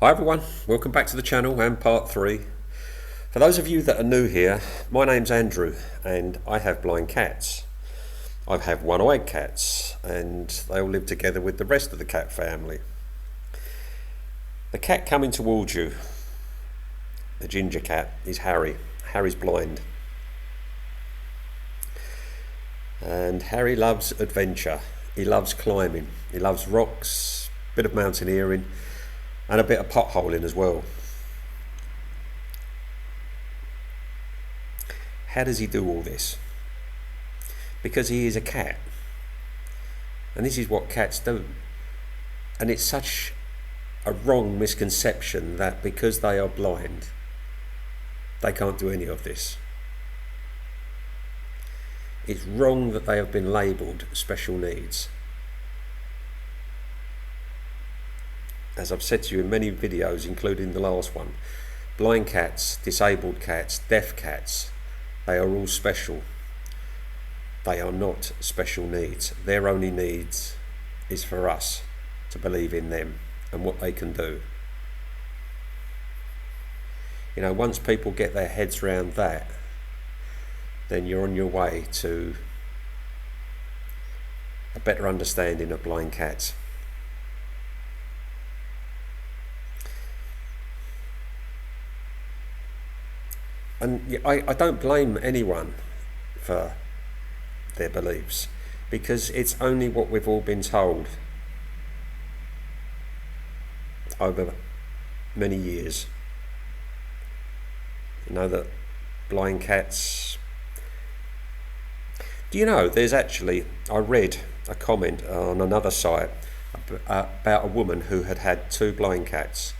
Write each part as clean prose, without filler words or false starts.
Hi everyone, welcome back to the channel and part 3. For those of you that are new here, my name's Andrew and I have blind cats. I have one-eyed cats and they all live together with the rest of the cat family. The cat coming towards you, the ginger cat, is Harry. Harry's blind. And Harry loves adventure. He loves climbing. He loves rocks, a bit of mountaineering and a bit of potholing as well. How does he do all this? Because he is a cat. And this is what cats do. And it's such a wrong misconception that because they are blind, they can't do any of this. It's wrong that they have been labelled special needs. As I've said to you in many videos, including the last one, blind cats, disabled cats, deaf cats, they are all special. They are not special needs. Their only needs is for us to believe in them and what they can do. You know, once people get their heads around that, then you're on your way to a better understanding of blind cats. And I don't blame anyone for their beliefs, because it's only what we've all been told over many years. You know that blind cats... Do you know, there's actually, I read a comment on another site about a woman who had had 2 blind cats,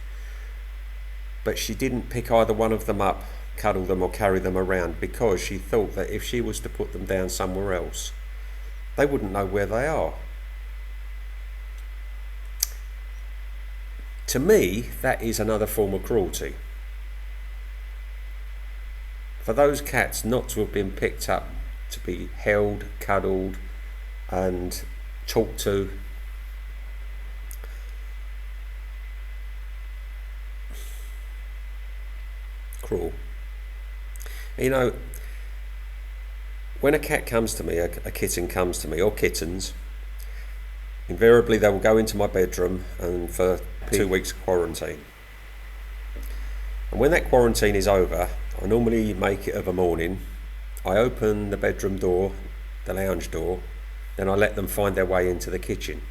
but she didn't pick either one of them up, cuddle them or carry them around, because she thought that if she was to put them down somewhere else, they wouldn't know where they are. To me, that is another form of cruelty. For those cats not to have been picked up, to be held, cuddled and talked to, cruel. You know, when a cat comes to me, a kitten comes to me, or kittens, invariably they will go into my bedroom and for 2 weeks quarantine. And when that quarantine is over, I normally make it of a morning. I open the bedroom door, the lounge door, then I let them find their way into the kitchen,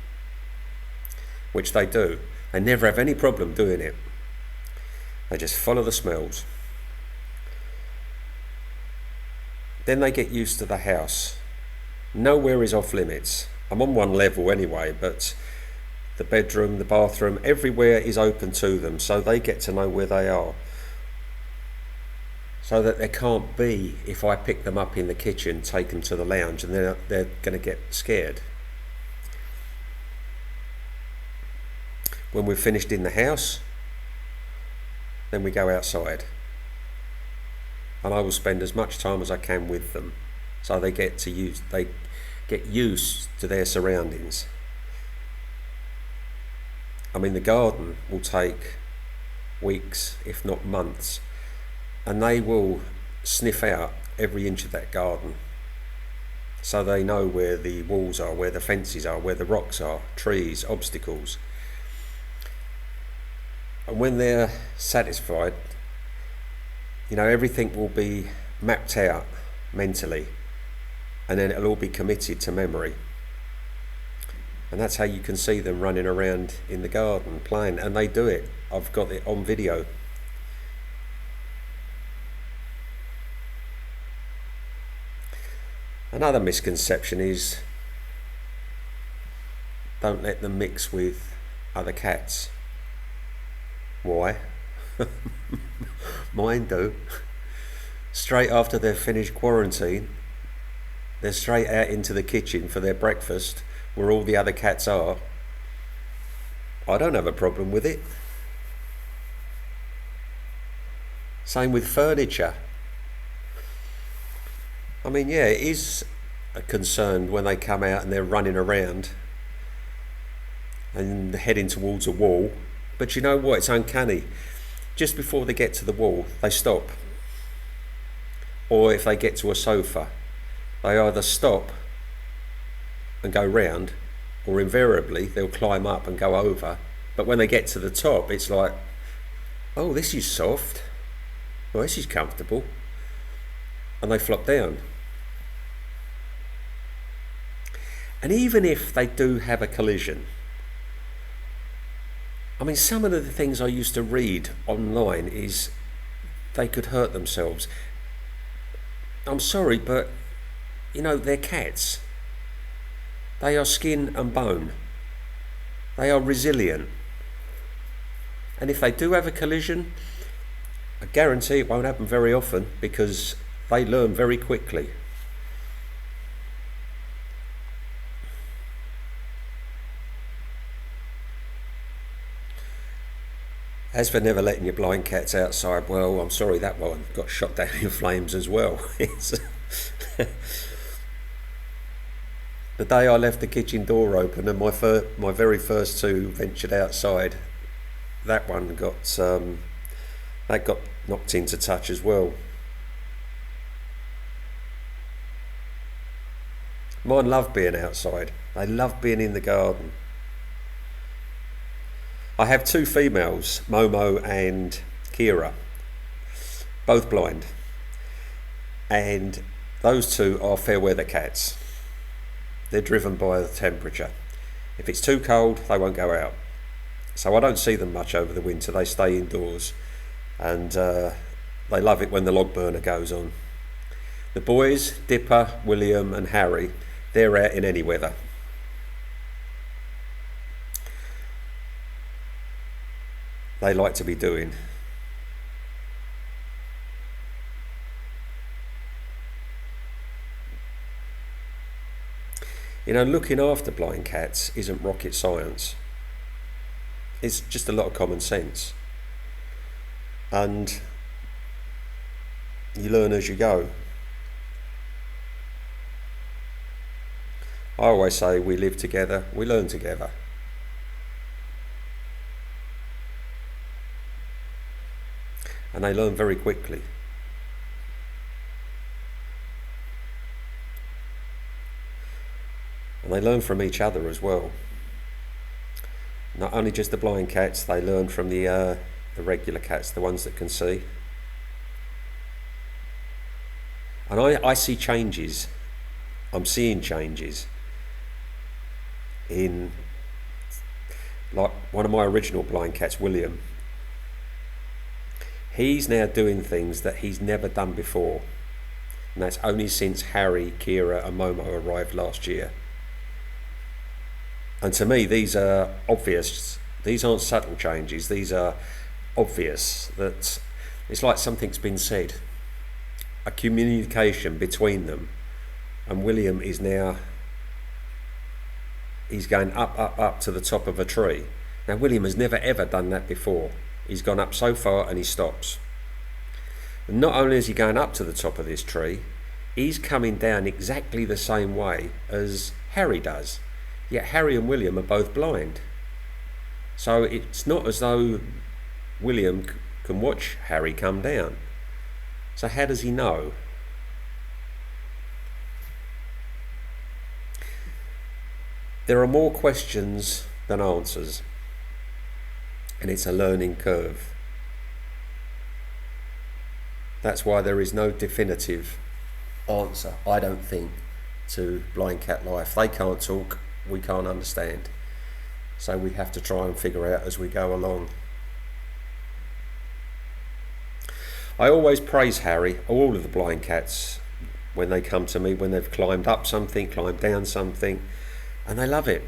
which they do. They never have any problem doing it. They just follow the smells. Then they get used to the house. Nowhere is off limits. I'm on one level anyway, but the bedroom, the bathroom, everywhere is open to them, so they get to know where they are. So that there can't be, if I pick them up in the kitchen, take them to the lounge, and they're going to get scared. When we're finished in the house, then we go outside. And I will spend as much time as I can with them, so they get used to their surroundings. I mean, the garden will take weeks, if not months, and they will sniff out every inch of that garden, so they know where the walls are, where the fences are, where the rocks are, trees, obstacles. And when they're satisfied, you know, everything will be mapped out mentally, and then it'll all be committed to memory. And that's how you can see them running around in the garden playing, and they do it. I've got it on video. Another misconception is don't let them mix with other cats. Why? Mine do. Straight after they've finished quarantine, they're straight out into the kitchen for their breakfast, where all the other cats are. I don't have a problem with it. Same with furniture. I mean, yeah, it is a concern when they come out and they're running around and heading towards a wall But you know what? It's uncanny. Just before they get to the wall, they stop. Or if they get to a sofa, they either stop and go round, or invariably they'll climb up and go over. But when they get to the top, it's like, oh, this is soft. Well, this is comfortable. And they flop down. And even if they do have a collision, I mean, some of the things I used to read online is they could hurt themselves. I'm sorry, but, you know, they're cats. They are skin and bone. They are resilient. And if they do have a collision, I guarantee it won't happen very often because they learn very quickly. As for never letting your blind cats outside, well, I'm sorry, that one got shot down in flames as well. The day I left the kitchen door open and my very first two ventured outside, that one got knocked into touch as well. Mine love being outside. They love being in the garden. I have two females, Momo and Kira, both blind, and those two are fair weather cats. They're driven by the temperature. If it's too cold, they won't go out. So I don't see them much over the winter. They stay indoors, and they love it when the log burner goes on. The boys, Dipper, William and Harry, they're out in any weather. They like to be doing. You know, looking after blind cats isn't rocket science. It's just a lot of common sense. And you learn as you go. I always say we live together, we learn together. And they learn very quickly. And they learn from each other as well. Not only just the blind cats, they learn from the regular cats, the ones that can see. And I see changes. I'm seeing changes in, like, one of my original blind cats, William. He's now doing things that he's never done before, and that's only since Harry, Kira and Momo arrived last year. And to me, these are obvious. These aren't subtle changes. These are obvious. That it's like something's been said. A communication between them, and William is now, he's going up to the top of a tree. Now William has never ever done that before. He's gone up so far and he stops. And not only is he going up to the top of this tree, he's coming down exactly the same way as Harry does. Yet Harry and William are both blind. So it's not as though William can watch Harry come down. So how does he know? There are more questions than answers. And it's a learning curve. That's why there is no definitive answer, I don't think, to blind cat life. They can't talk, we can't understand. So we have to try and figure out as we go along. I always praise Harry, all of the blind cats, when they come to me, when they've climbed up something, climbed down something, and they love it.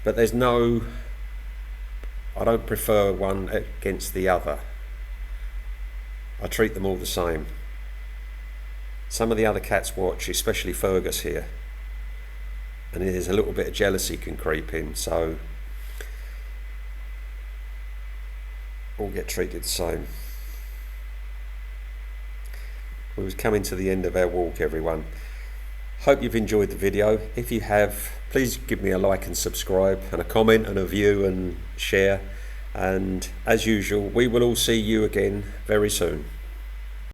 But there's no, I don't prefer one against the other. I treat them all the same. Some of the other cats watch, especially Fergus here, and there's a little bit of jealousy can creep in, so all get treated the same. We was coming to the end of our walk, everyone. Hope you've enjoyed the video. If you have, please give me a like and subscribe, and a comment and a view and share. And as usual, we will all see you again very soon.